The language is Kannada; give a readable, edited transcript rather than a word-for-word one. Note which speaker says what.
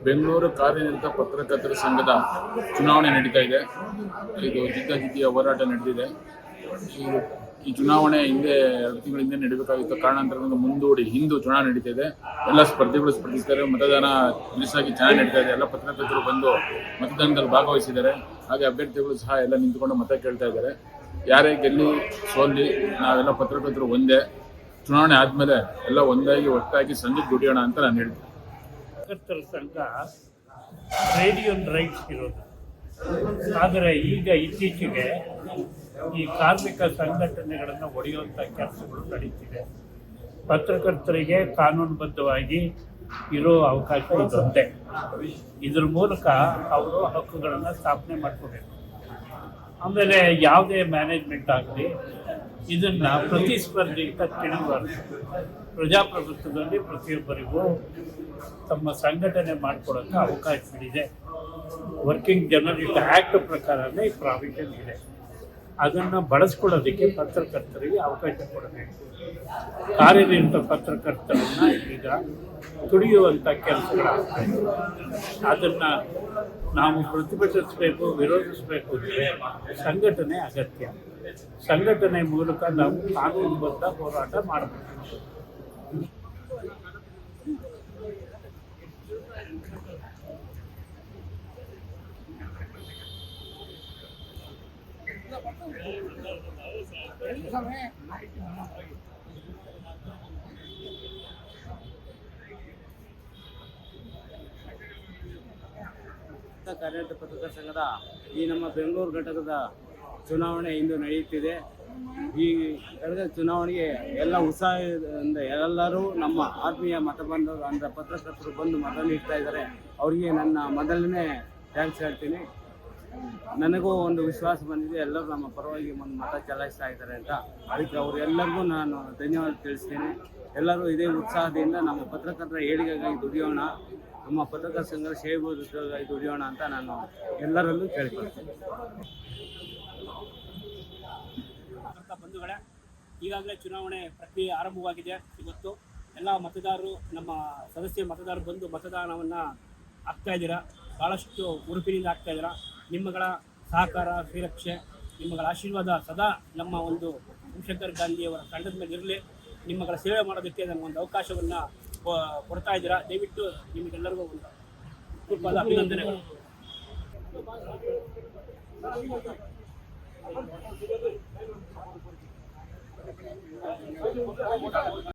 Speaker 1: ಬೆಂಗಳೂರು ಕಾರ್ಯನಿರತ ಪತ್ರಕರ್ತರ ಸಂಘದ ಚುನಾವಣೆ ನಡೀತಾ ಇದೆ. ಇದು ಜಿದ್ದಾಜಿದ್ದಿಯ ಹೋರಾಟ ನಡೆದಿದೆ. ಈ ಚುನಾವಣೆ ಹಿಂದೆ 2 ತಿಂಗಳ ಹಿಂದೆ ನಡೀಬೇಕಾಗಿತ್ತು. ಕಾರಣಾಂತರದಿಂದ ಮುಂದೂಡಿ ಇಂದು ಚುನಾವಣೆ ನಡೀತಾ ಇದೆ. ಎಲ್ಲ ಸ್ಪರ್ಧಿಗಳು ಸ್ಪರ್ಧಿಸ್ತಾರೆ. ಮತದಾನ ರಿಲೀಸಾಗಿ ಚೆನ್ನಾಗಿ ನಡೀತಾ ಇದೆ. ಎಲ್ಲ ಪತ್ರಕರ್ತರು ಬಂದು ಮತದಾನದಲ್ಲಿ ಭಾಗವಹಿಸಿದ್ದಾರೆ. ಹಾಗೆ ಅಭ್ಯರ್ಥಿಗಳು ಸಹ ಎಲ್ಲ ನಿಂತುಕೊಂಡು ಮತ ಕೇಳ್ತಾ ಇದ್ದಾರೆ. ಯಾರೇ ಗೆಲ್ಲಿ ಸೋಲ್ಲಿ ನಾವೆಲ್ಲ ಪತ್ರಕರ್ತರು ಒಂದೇ. ಚುನಾವಣೆ ಆದಮೇಲೆ ಎಲ್ಲ ಒಂದಾಗಿ ಒಟ್ಟಾಗಿ ಸಂಘಕ್ಕೆ ದುಡಿಯೋಣ ಅಂತ ನಾನು ಹೇಳ್ತೀನಿ.
Speaker 2: ಪತ್ರಕರ್ತರ ಸಂಘ ರೇಡಿಯೋ ರೈಟ್ಸ್ ಇರೋದು. ಆದರೆ ಈಗ ಇತ್ತೀಚೆಗೆ ಈ ಕಾರ್ಮಿಕ ಸಂಘಟನೆಗಳನ್ನು ಒಡೆಯುವಂಥ ಕೆಲಸಗಳು ನಡೀತಿದೆ. ಪತ್ರಕರ್ತರಿಗೆ ಕಾನೂನುಬದ್ಧವಾಗಿ ಇರೋ ಅವಕಾಶ ಇದೊಂದೇ. ಇದ್ರ ಮೂಲಕ ಅವರು ಹಕ್ಕುಗಳನ್ನು ಸ್ಥಾಪನೆ ಮಾಡ್ಕೋಬೇಕು. ಆಮೇಲೆ ಯಾವುದೇ ಮ್ಯಾನೇಜ್ಮೆಂಟ್ ಆಗಲಿ ಇದನ್ನು ಪ್ರತಿಸ್ಪರ್ಧಿ ಅಂತ ತಿಳಿಬಾರ್ದು. ಪ್ರಜಾಪ್ರಭುತ್ವದಲ್ಲಿ ಪ್ರತಿಯೊಬ್ಬರಿಗೂ ತಮ್ಮ ಸಂಘಟನೆ ಮಾಡಿಕೊಡೋಕ್ಕೆ ಅವಕಾಶವಿದೆ. ವರ್ಕಿಂಗ್ ಜರ್ನಲಿಸ್ಟ್ ಆ್ಯಕ್ಟ್ ಪ್ರಕಾರನೇ ಈ ಪ್ರಾವಿಷನ್ ಇದೆ. ಅದನ್ನು ಬಳಸ್ಕೊಳ್ಳೋದಕ್ಕೆ ಪತ್ರಕರ್ತರಿಗೆ ಅವಕಾಶ ಕೊಡಬೇಕು. ಕಾರ್ಯನಿರತ ಪತ್ರಕರ್ತರನ್ನು ಈಗ ತುಳಿಯುವಂಥ ಕೆಲಸಗಳಾಗ್ತಾಯಿದೆ. ಅದನ್ನು ನಾವು ಪ್ರತಿಭಟಿಸಬೇಕು, ವಿರೋಧಿಸಬೇಕು ಅಂದರೆ ಸಂಘಟನೆ ಅಗತ್ಯ. ಸಂಘಟನೆ ಮೂಲಕ ನಾವು ಕಾನೂನುಬದ್ಧ ಹೋರಾಟ ಮಾಡಬೇಕು.
Speaker 3: ಕಾರ್ಯನಿರತ ಪತ್ರಕರ್ತರ ಸಂಘದ ಈ ನಮ್ಮ ಬೆಂಗಳೂರು ಘಟಕದ ಚುನಾವಣೆ ಇಂದು ನಡೆಯುತ್ತಿದೆ. ಈ ಕಳೆದ ಚುನಾವಣೆಗೆ ಎಲ್ಲ ಉತ್ಸಾಹದಿಂದ ಎಲ್ಲರೂ ನಮ್ಮ ಆತ್ಮೀಯ ಮತ ಬಂಧುಗಳು ಅಂದರೆ ಪತ್ರಕರ್ತರು ಬಂದು ಮತ ನೀಡ್ತಾ ಇದ್ದಾರೆ. ಅವರಿಗೆ ನನ್ನ ಮೊದಲನೇ ಥ್ಯಾಂಕ್ಸ್ ಹೇಳ್ತೀನಿ. ನನಗೂ ಒಂದು ವಿಶ್ವಾಸ ಬಂದಿದೆ, ಎಲ್ಲರೂ ನಮ್ಮ ಪರವಾಗಿ ಒಂದು ಮತ ಚಲಾಯಿಸ್ತಾ ಇದ್ದಾರೆ ಅಂತ. ಅದಕ್ಕೆ ಅವರೆಲ್ಲರಿಗೂ ನಾನು ಧನ್ಯವಾದ ತಿಳಿಸ್ತೀನಿ. ಎಲ್ಲರೂ ಇದೇ ಉತ್ಸಾಹದಿಂದ ನಮ್ಮ ಪತ್ರಕರ್ತರ ಏಳಿಗೆಗಾಗಿ ದುಡಿಯೋಣ, ನಮ್ಮ ಪತ್ರಕರ್ತರ ಸಂಘದ ಸೇವೆಗಾಗಿ ದುಡಿಯೋಣ ಅಂತ ನಾನು ಎಲ್ಲರಲ್ಲೂ ಕೇಳಿಕೊಳ್ತೀನಿ.
Speaker 4: ಬಂಧುಗಳೇ, ಈಗಾಗಲೇ ಚುನಾವಣೆ ಪ್ರಕ್ರಿಯೆ ಆರಂಭವಾಗಿದೆ. ಇವತ್ತು ಎಲ್ಲ ಮತದಾರರು, ನಮ್ಮ ಸದಸ್ಯ ಮತದಾರರು ಬಂದು ಮತದಾನವನ್ನು ಆಗ್ತಾಯಿದ್ದೀರಾ. ಭಾಳಷ್ಟು ಉಡುಪಿನಿಂದ ಆಗ್ತಾಯಿದ್ದೀರಾ. ನಿಮ್ಮಗಳ ಸಹಕಾರ, ಶ್ರೀರಕ್ಷೆ, ನಿಮ್ಮಗಳ ಆಶೀರ್ವಾದ ಸದಾ ನಮ್ಮ ಒಂದು ಶಿವಶಂಕರ್ ಗಾಂಧಿಯವರ ತಂಡದ ಮೇಲೆ ಇರಲಿ. ನಿಮ್ಮಗಳ ಸೇವೆ ಮಾಡೋದಕ್ಕೆ ನಮಗೊಂದು ಅವಕಾಶವನ್ನು ಕೊಡ್ತಾ ಇದ್ದೀರಾ. ದಯವಿಟ್ಟು ನಿಮಗೆಲ್ಲರಿಗೂ ಒಂದು ಕೃಪಾದ ಅಭಿನಂದನೆಗಳು.